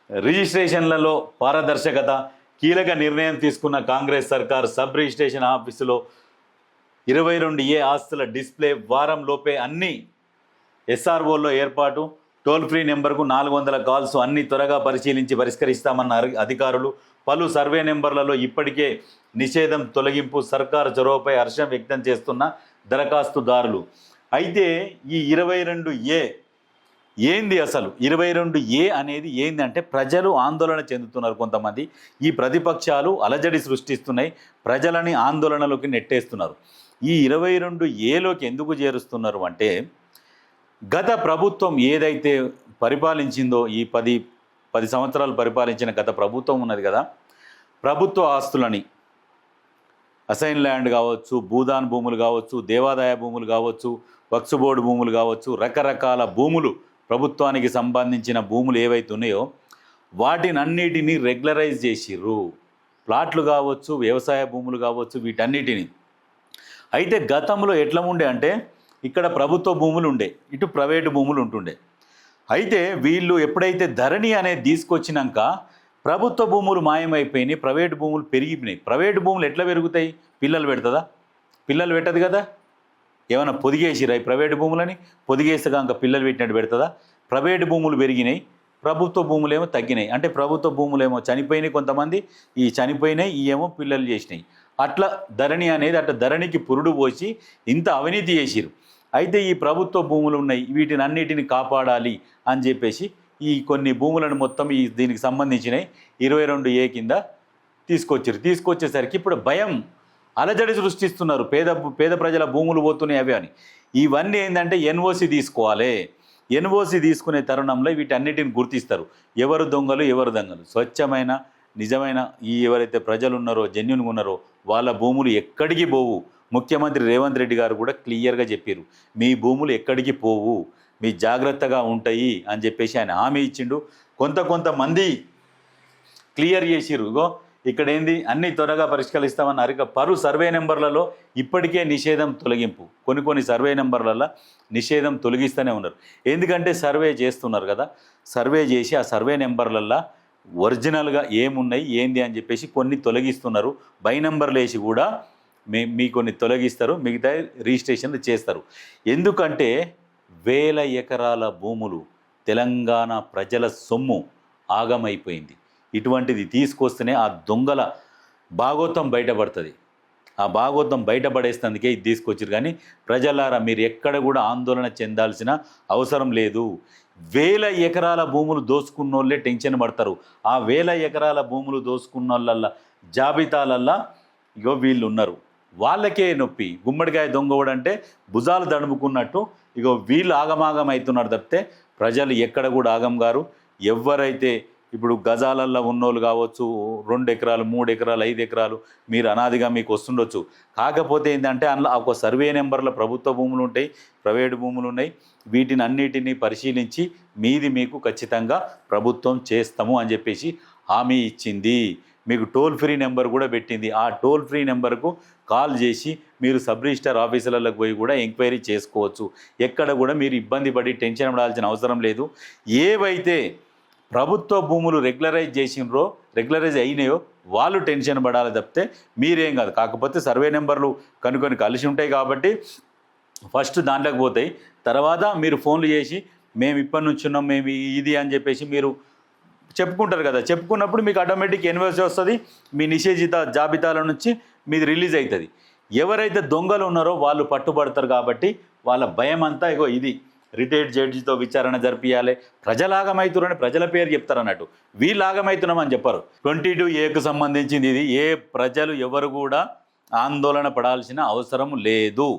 రిజిస్ట్రేషన్లలో పారదర్శకత, కీలక నిర్ణయం తీసుకున్న కాంగ్రెస్ సర్కార్. సబ్ రిజిస్ట్రేషన్ ఆఫీసులో 22A ఆస్తుల డిస్ప్లే, వారం లోపే అన్ని ఎస్ఆర్ఓల్లో ఏర్పాటు, టోల్ ఫ్రీ నెంబర్కు 400 కాల్స్, అన్ని త్వరగా పరిశీలించి పరిష్కరిస్తామన్న అధికారులు. పలు సర్వే నెంబర్లలో ఇప్పటికే నిషేధం తొలగింపు, సర్కారు చొరవపై హర్షం వ్యక్తం చేస్తున్న దరఖాస్తుదారులు. అయితే ఈ 22A ఏంది అసలు? 22A అనేది ఏంది అంటే ప్రజలు ఆందోళన చెందుతున్నారు. కొంతమంది ఈ ప్రతిపక్షాలు అలజడి సృష్టిస్తున్నాయి, ప్రజలని ఆందోళనలోకి నెట్టేస్తున్నారు. ఈ 22Aలోకి ఎందుకు చేరుస్తున్నారు అంటే, గత ప్రభుత్వం ఏదైతే పరిపాలించిందో, ఈ 10 సంవత్సరాలు పరిపాలించిన గత ప్రభుత్వం ఉన్నది కదా, ప్రభుత్వ ఆస్తులని అసైన్ ల్యాండ్ కావచ్చు, భూదాన్ భూములు కావచ్చు, దేవాదాయ భూములు కావచ్చు, వక్ఫ్ బోర్డు భూములు కావచ్చు, రకరకాల భూములు, ప్రభుత్వానికి సంబంధించిన భూములు ఏవైతే ఉన్నాయో వాటినన్నిటినీ రెగ్యులరైజ్ చేసిర్రు. ప్లాట్లు కావచ్చు, వ్యవసాయ భూములు కావచ్చు, వీటన్నిటిని. అయితే గతంలో ఎట్లా ఉండే అంటే, ఇక్కడ ప్రభుత్వ భూములు ఉండే, ఇటు ప్రైవేటు భూములు ఉంటుండే. అయితే వీళ్ళు ఎప్పుడైతే ధరణి అనేది తీసుకొచ్చినాక ప్రభుత్వ భూములు మాయమైపోయినాయి, ప్రైవేటు భూములు పెరిగిపోయినాయి. ప్రైవేటు భూములు ఎట్లా పెరుగుతాయి? పిల్లలు పెడుతుందా? పిల్లలు పెట్టదు కదా. ఏమైనా పొదిగేసిరా ఈ ప్రైవేటు భూములని? పొదిగేసగా పిల్లలు పెట్టినట్టు పెడుతుందా? ప్రైవేటు భూములు పెరిగినాయి, ప్రభుత్వ భూములేమో తగ్గినాయి. అంటే ప్రభుత్వ భూములేమో చనిపోయినాయి, కొంతమంది ఈ చనిపోయినాయి, ఈ ఏమో పిల్లలు చేసినాయి. అట్లా ధరణి అనేది అట్లా ధరణికి పురుడు పోసి ఇంత అవినీతి చేసిరు. అయితే ఈ ప్రభుత్వ భూములు ఉన్నాయి, వీటిని అన్నిటిని కాపాడాలి అని చెప్పేసి ఈ కొన్ని భూములను మొత్తం దీనికి సంబంధించినవి 22A కింద తీసుకొచ్చారు. తీసుకొచ్చేసరికి ఇప్పుడు భయం, అలజడి సృష్టిస్తున్నారు. పేద ప్రజల భూములు పోతున్నాయి అవి అని. ఇవన్నీ ఏంటంటే NOC తీసుకోవాలి. NOC తీసుకునే తరుణంలో వీటన్నిటిని గుర్తిస్తారు. ఎవరు దొంగలు, ఎవరు దొంగలు. స్వచ్ఛమైన నిజమైన ఎవరైతే ప్రజలు ఉన్నారో, జెన్యున్గా ఉన్నారో వాళ్ళ భూములు ఎక్కడికి పోవు. ముఖ్యమంత్రి రేవంత్ రెడ్డి గారు కూడా క్లియర్గా చెప్పారు, మీ భూములు ఎక్కడికి పోవు, మీ జాగ్రత్తగా ఉంటాయి అని చెప్పేసి ఆయన హామీ ఇచ్చిండు. కొంతమంది క్లియర్ చేసిరు. ఇగో ఇక్కడ ఏంది, అన్ని త్వరగా పరిష్కరిస్తామన్నారు. పలు సర్వే నెంబర్లలో ఇప్పటికే నిషేధం తొలగింపు, కొన్ని సర్వే నెంబర్లలో నిషేధం తొలగిస్తూనే ఉన్నారు. ఎందుకంటే సర్వే చేస్తున్నారు కదా, సర్వే చేసి ఆ సర్వే నెంబర్లలో ఒరిజినల్గా ఏమున్నాయి ఏంది అని చెప్పేసి కొన్ని తొలగిస్తున్నారు. బై నెంబర్లు వేసి కూడా మీ కొన్ని తొలగిస్తారు, మిగతా రిజిస్ట్రేషన్లు చేస్తారు. ఎందుకంటే 1000 ఎకరాల భూములు తెలంగాణ ప్రజల సొమ్ము ఆగమైపోయింది. ఇటువంటిది తీసుకొస్తేనే ఆ దొంగల భాగోతం బయటపడుతుంది. ఆ భాగోతం బయటపడేసినందుకే ఇది తీసుకొచ్చారు. కానీ ప్రజలారా, మీరు ఎక్కడ కూడా ఆందోళన చెందాల్సిన అవసరం లేదు. 1000 ఎకరాల భూములు దోసుకున్న వాళ్ళే టెన్షన్ పడతారు. ఆ 1000 ఎకరాల భూములు దోసుకున్న వాళ్ళ జాబితాలల్లా ఇగో వీళ్ళు ఉన్నారు. వాళ్ళకే నొప్పి. గుమ్మడికాయ దొంగోడు అంటే భుజాలు దడుముకున్నట్టు ఇగో వీళ్ళు ఆగమాగం అవుతున్నారు తప్పితే ప్రజలు ఎక్కడ కూడా ఆగం గారు. ఎవరైతే ఇప్పుడు గజాలల్లో ఉన్నోళ్ళు కావచ్చు, 2 ఎకరాలు, 3 ఎకరాలు, 5 ఎకరాలు మీరు అనాదిగా మీకు వస్తుండొచ్చు. కాకపోతే ఏంటంటే అందులో ఒక సర్వే నెంబర్లో ప్రభుత్వ భూములు ఉంటాయి, ప్రైవేటు భూములు ఉన్నాయి. వీటిని అన్నిటినీ పరిశీలించి మీది మీకు ఖచ్చితంగా ప్రభుత్వం చేస్తాము అని చెప్పేసి హామీ ఇచ్చింది. మీకు టోల్ ఫ్రీ నెంబర్ కూడా పెట్టింది. ఆ టోల్ ఫ్రీ నెంబర్కు కాల్ చేసి మీరు సబ్ రిజిస్టర్ ఆఫీసులకు పోయి కూడా ఎంక్వైరీ చేసుకోవచ్చు. ఎక్కడ కూడా మీరు ఇబ్బంది పడి టెన్షన్ పడాల్సిన అవసరం లేదు. ఏవైతే ప్రభుత్వ భూములు రెగ్యులరైజ్ అయినాయో వాళ్ళు టెన్షన్ పడాలి తప్పితే మీరేం కాదు. కాకపోతే సర్వే నెంబర్లు కనుకొని కలిసి ఉంటాయి కాబట్టి ఫస్ట్ దాంట్లోకి పోతాయి. తర్వాత మీరు ఫోన్లు చేసి మేము ఇప్పటి నుంచి ఉన్నాం, మేము ఇది అని చెప్పేసి మీరు చెప్పుకుంటారు కదా. చెప్పుకున్నప్పుడు మీకు ఆటోమేటిక్ NOC వస్తుంది, మీ నిషేధిత జాబితాల నుంచి మీది రిలీజ్ అవుతుంది. ఎవరైతే దొంగలు ఉన్నారో వాళ్ళు పట్టుబడతారు. కాబట్టి వాళ్ళ భయం అంతా ఇగో ఇది, రిటైర్డ్ జడ్జితో విచారణ జరిపియాలి. ప్రజలాగమవుతున్నారని ప్రజల పేరు చెప్తారు అన్నట్టు, వీళ్ళు ఆగమవుతున్నామని చెప్పారు. 22Aకు సంబంధించింది ఇది. ప్రజలు ఎవరు కూడా ఆందోళన పడాల్సిన అవసరం లేదు.